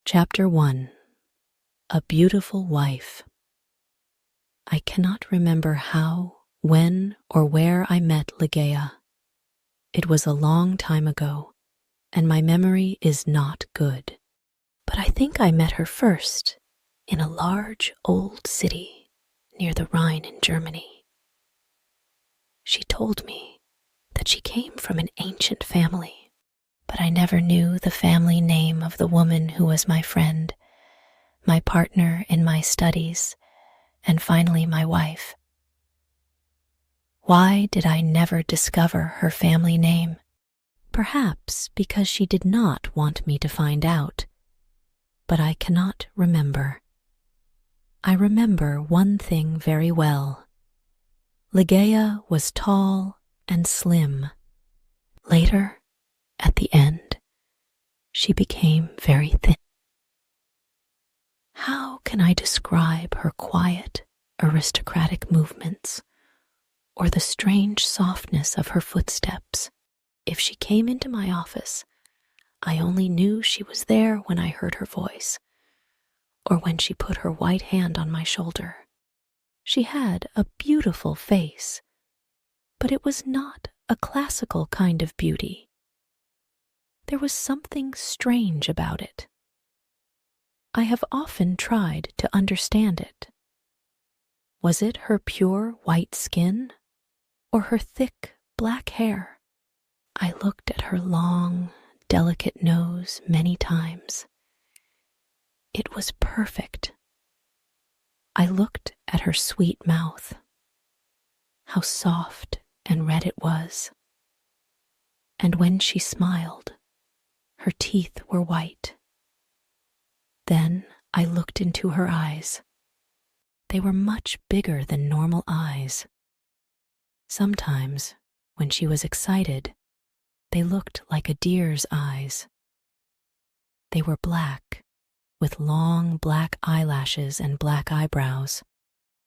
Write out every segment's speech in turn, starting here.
Chapter 1. A Beautiful Wife. I cannot remember how, when, or where I met Ligeia. It was a long time ago, and my memory is not good. But I think I met her first in a large old city near the Rhine in Germany. She told me that she came from an ancient family, but I never knew the family name of the woman who was my friend, my partner in my studies, and finally my wife. Why did I never discover her family name? Perhaps because she did not want me to find out, but I cannot remember. I remember one thing very well. Ligeia was tall and slim. Later, at the end, she became very thin. How can I describe her quiet, aristocratic movements, or the strange softness of her footsteps? If she came into my office, I only knew she was there when I heard her voice, or when she put her white hand on my shoulder. She had a beautiful face, but it was not a classical kind of beauty. There was something strange about it. I have often tried to understand it. Was it her pure white skin, or her thick black hair? I looked at her long, delicate nose many times. It was perfect. I looked at her sweet mouth. How soft and red it was. And when she smiled, her teeth were white. Then I looked into her eyes. They were much bigger than normal eyes. Sometimes, when she was excited, they looked like a deer's eyes. They were black, with long black eyelashes and black eyebrows.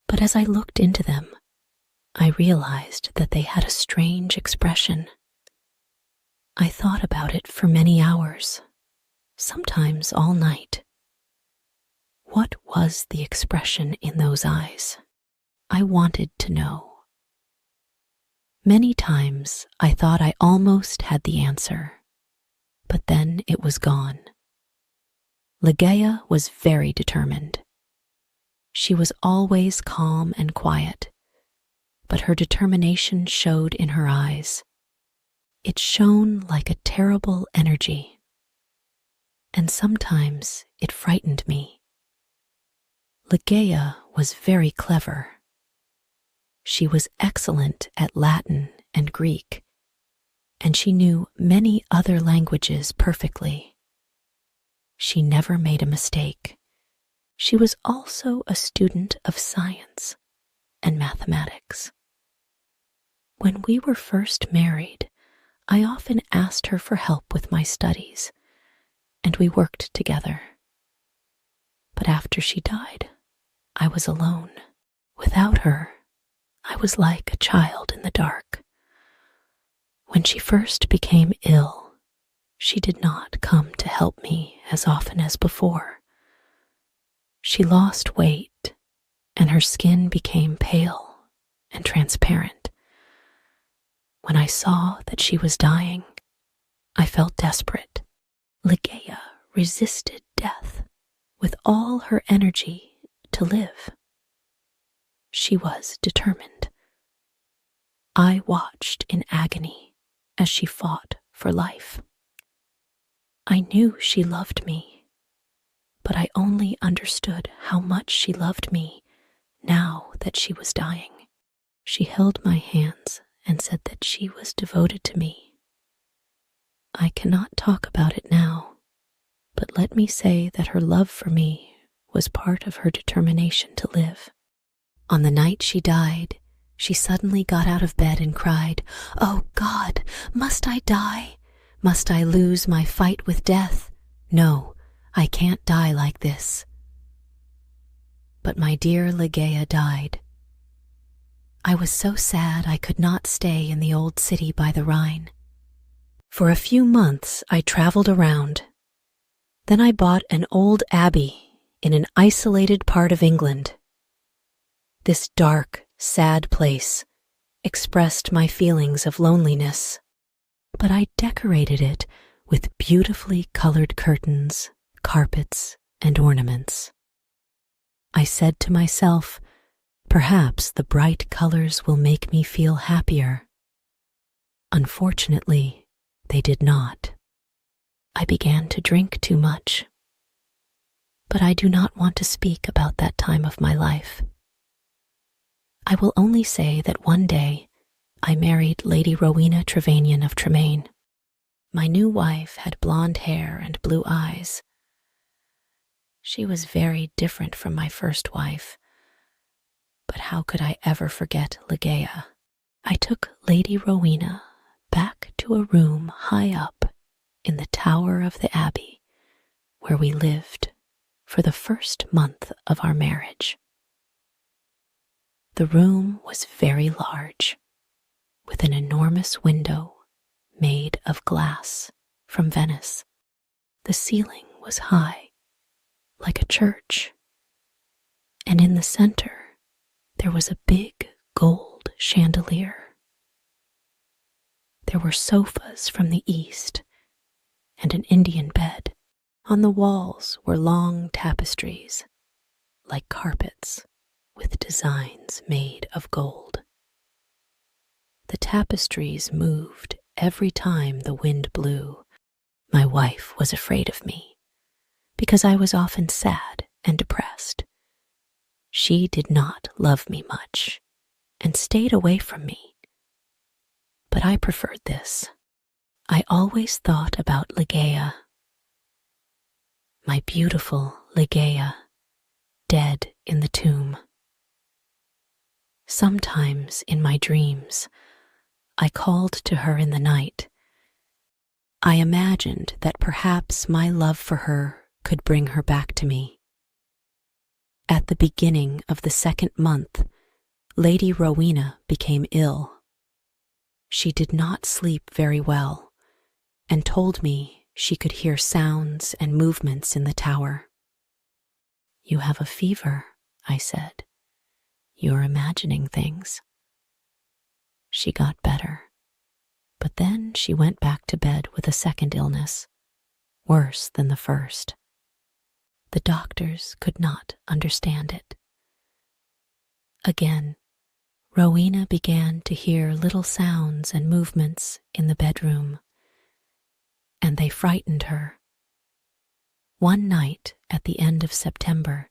But as I looked into them, I realized that they had a strange expression. I thought about it for many hours, sometimes all night. What was the expression in those eyes? I wanted to know. Many times I thought I almost had the answer, but then it was gone. Ligeia was very determined. She was always calm and quiet, but her determination showed in her eyes. It shone like a terrible energy, and sometimes it frightened me. Ligeia was very clever. She was excellent at Latin and Greek, and she knew many other languages perfectly. She never made a mistake. She was also a student of science and mathematics. When we were first married, I often asked her for help with my studies, and we worked together. But after she died, I was alone. Without her, I was like a child in the dark. When she first became ill, she did not come to help me as often as before. She lost weight, and her skin became pale and transparent. When I saw that she was dying, I felt desperate. Ligeia resisted death with all her energy to live. She was determined. I watched in agony as she fought for life. I knew she loved me, but I only understood how much she loved me now that she was dying. She held my hands and said that she was devoted to me. I cannot talk about it now, but let me say that her love for me was part of her determination to live. On the night she died, she suddenly got out of bed and cried, "Oh God, must I die? Must I lose my fight with death? No, I can't die like this." But my dear Ligeia died. I was so sad I could not stay in the old city by the Rhine. For a few months I traveled around. Then I bought an old abbey in an isolated part of England. This dark, sad place expressed my feelings of loneliness, but I decorated it with beautifully colored curtains, carpets, and ornaments. I said to myself, perhaps the bright colors will make me feel happier. Unfortunately, they did not. I began to drink too much. But I do not want to speak about that time of my life. I will only say that one day I married Lady Rowena Trevanion of Tremaine. My new wife had blonde hair and blue eyes. She was very different from my first wife, but how could I ever forget Ligeia? I took Lady Rowena back to a room high up in the tower of the abbey, where we lived for the first month of our marriage. The room was very large, with an enormous window made of glass from Venice. The ceiling was high, like a church, and in the center there was a big gold chandelier. There were sofas from the east and an Indian bed. On the walls were long tapestries, like carpets, with designs made of gold. The tapestries moved every time the wind blew. My wife was afraid of me, because I was often sad and depressed. She did not love me much, and stayed away from me. But I preferred this. I always thought about Ligeia, my beautiful Ligeia, dead in the tomb. Sometimes in my dreams, I called to her in the night. I imagined that perhaps my love for her could bring her back to me. At the beginning of the second month, Lady Rowena became ill. She did not sleep very well, and told me she could hear sounds and movements in the tower. "You have a fever," I said. "You're imagining things." She got better, but then she went back to bed with a second illness, worse than the first. The doctors could not understand it. Again, Rowena began to hear little sounds and movements in the bedroom, and they frightened her. One night at the end of September,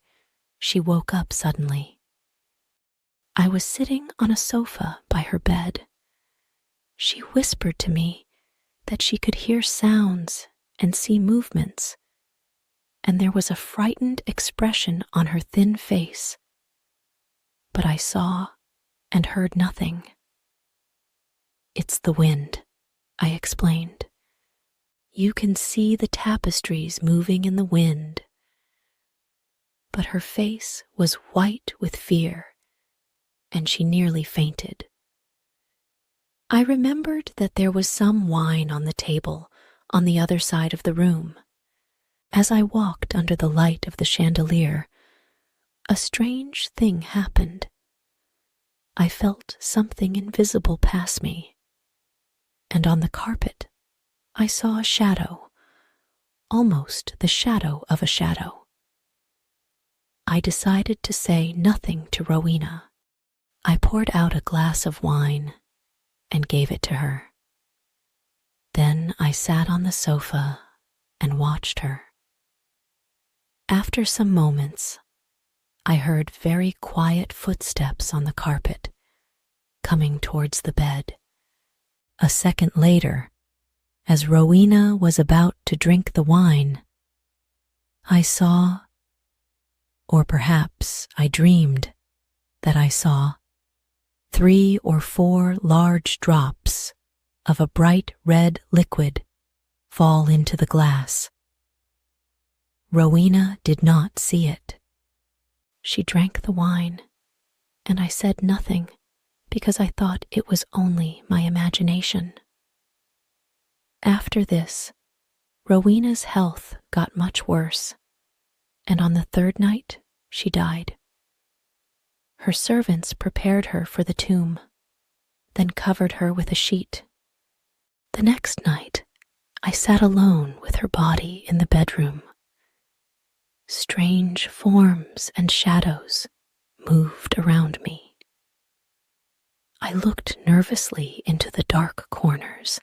she woke up suddenly. I was sitting on a sofa by her bed. She whispered to me that she could hear sounds and see movements, and there was a frightened expression on her thin face. But I saw and heard nothing. "It's the wind," I explained. "You can see the tapestries moving in the wind." But her face was white with fear, and she nearly fainted. I remembered that there was some wine on the table on the other side of the room. As I walked under the light of the chandelier, a strange thing happened. I felt something invisible pass me, and on the carpet I saw a shadow, almost the shadow of a shadow. I decided to say nothing to Rowena. I poured out a glass of wine and gave it to her. Then I sat on the sofa and watched her. After some moments, I heard very quiet footsteps on the carpet, coming towards the bed. A second later, as Rowena was about to drink the wine, I saw, or perhaps I dreamed that I saw, 3 or 4 large drops of a bright red liquid fall into the glass. Rowena did not see it. She drank the wine, and I said nothing because I thought it was only my imagination. After this, Rowena's health got much worse, and on the third night she died. Her servants prepared her for the tomb, then covered her with a sheet. The next night, I sat alone with her body in the bedroom. Strange forms and shadows moved around me. I looked nervously into the dark corners,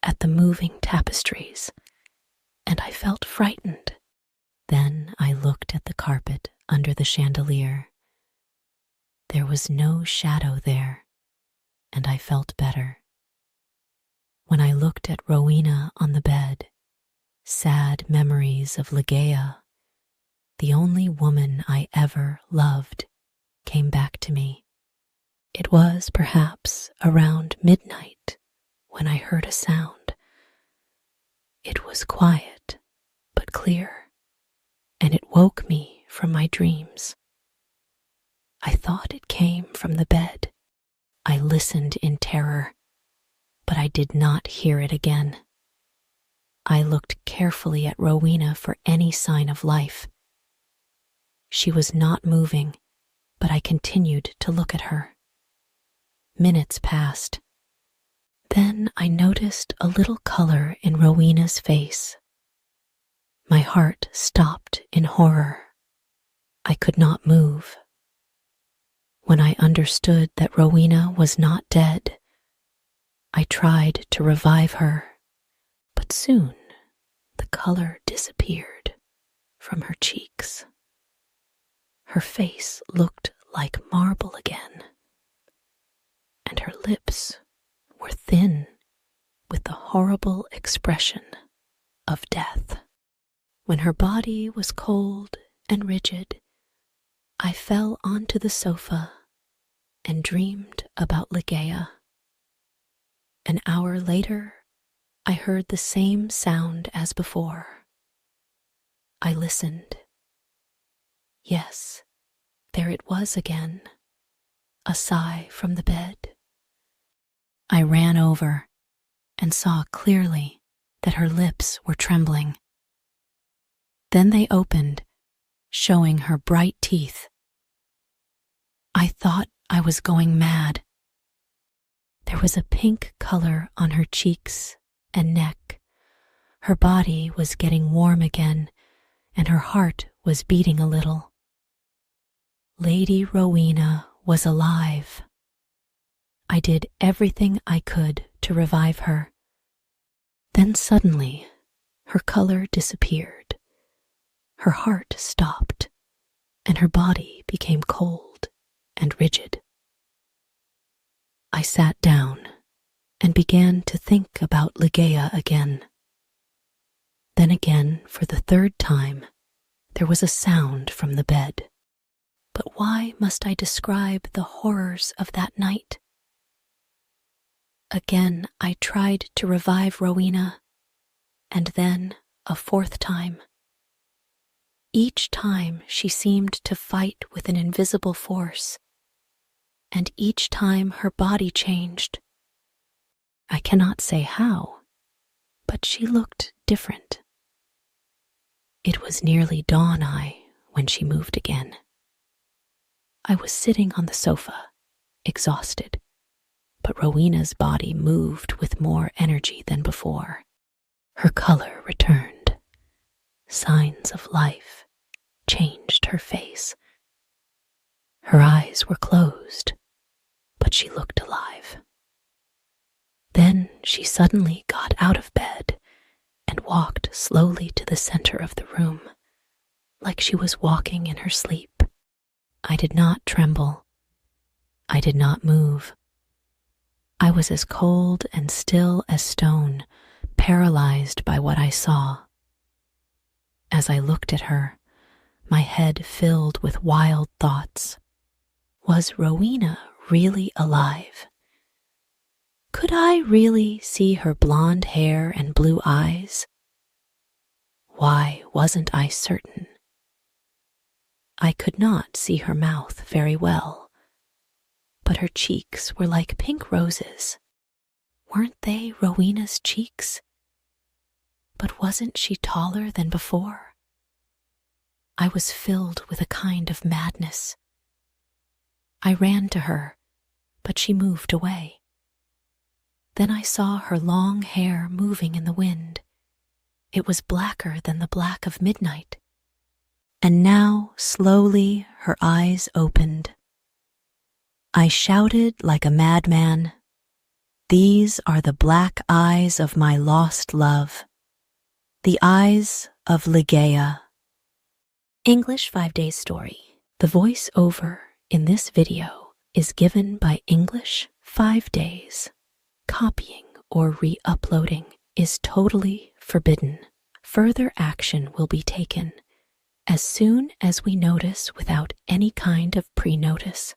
at the moving tapestries, and I felt frightened. Then I looked at the carpet under the chandelier. There was no shadow there, and I felt better. When I looked at Rowena on the bed, sad memories of Ligeia, the only woman I ever loved, came back to me. It was perhaps around midnight when I heard a sound. It was quiet but clear, and it woke me from my dreams. I thought it came from the bed. I listened in terror, but I did not hear it again. I looked carefully at Rowena for any sign of life. She was not moving, but I continued to look at her. Minutes passed. Then I noticed a little color in Rowena's face. My heart stopped in horror. I could not move. When I understood that Rowena was not dead, I tried to revive her, but soon the color disappeared from her cheeks. Her face looked like marble again, and her lips were thin with the horrible expression of death. When her body was cold and rigid, I fell onto the sofa and dreamed about Ligeia. An hour later, I heard the same sound as before. I listened. Yes, there it was again, a sigh from the bed. I ran over and saw clearly that her lips were trembling. Then they opened, showing her bright teeth. I thought I was going mad. There was a pink color on her cheeks and neck. Her body was getting warm again, and her heart was beating a little. Lady Rowena was alive. I did everything I could to revive her. Then suddenly, her color disappeared. Her heart stopped, and her body became cold and rigid. I sat down and began to think about Ligeia again. Then again, for the third time, there was a sound from the bed. But why must I describe the horrors of that night? Again I tried to revive Rowena, and then a fourth time. Each time she seemed to fight with an invisible force, and each time her body changed. I cannot say how, but she looked different. It was nearly dawn when she moved again. I was sitting on the sofa, exhausted, but Rowena's body moved with more energy than before. Her color returned. Signs of life changed her face. Her eyes were closed, but she looked alive. Then she suddenly got out of bed and walked slowly to the center of the room, like she was walking in her sleep. I did not tremble. I did not move. I was as cold and still as stone, paralyzed by what I saw. As I looked at her, my head filled with wild thoughts. Was Rowena really alive? Could I really see her blonde hair and blue eyes? Why wasn't I certain? I could not see her mouth very well, but her cheeks were like pink roses. Weren't they Rowena's cheeks? But wasn't she taller than before? I was filled with a kind of madness. I ran to her, but she moved away. Then I saw her long hair moving in the wind. It was blacker than the black of midnight. And now, slowly, her eyes opened. I shouted like a madman, "These are the black eyes of my lost love, the eyes of Ligeia." English 5 Days Story. The voice-over in this video is given by English 5 Days. Copying or re-uploading is totally forbidden. Further action will be taken as soon as we notice without any kind of pre-notice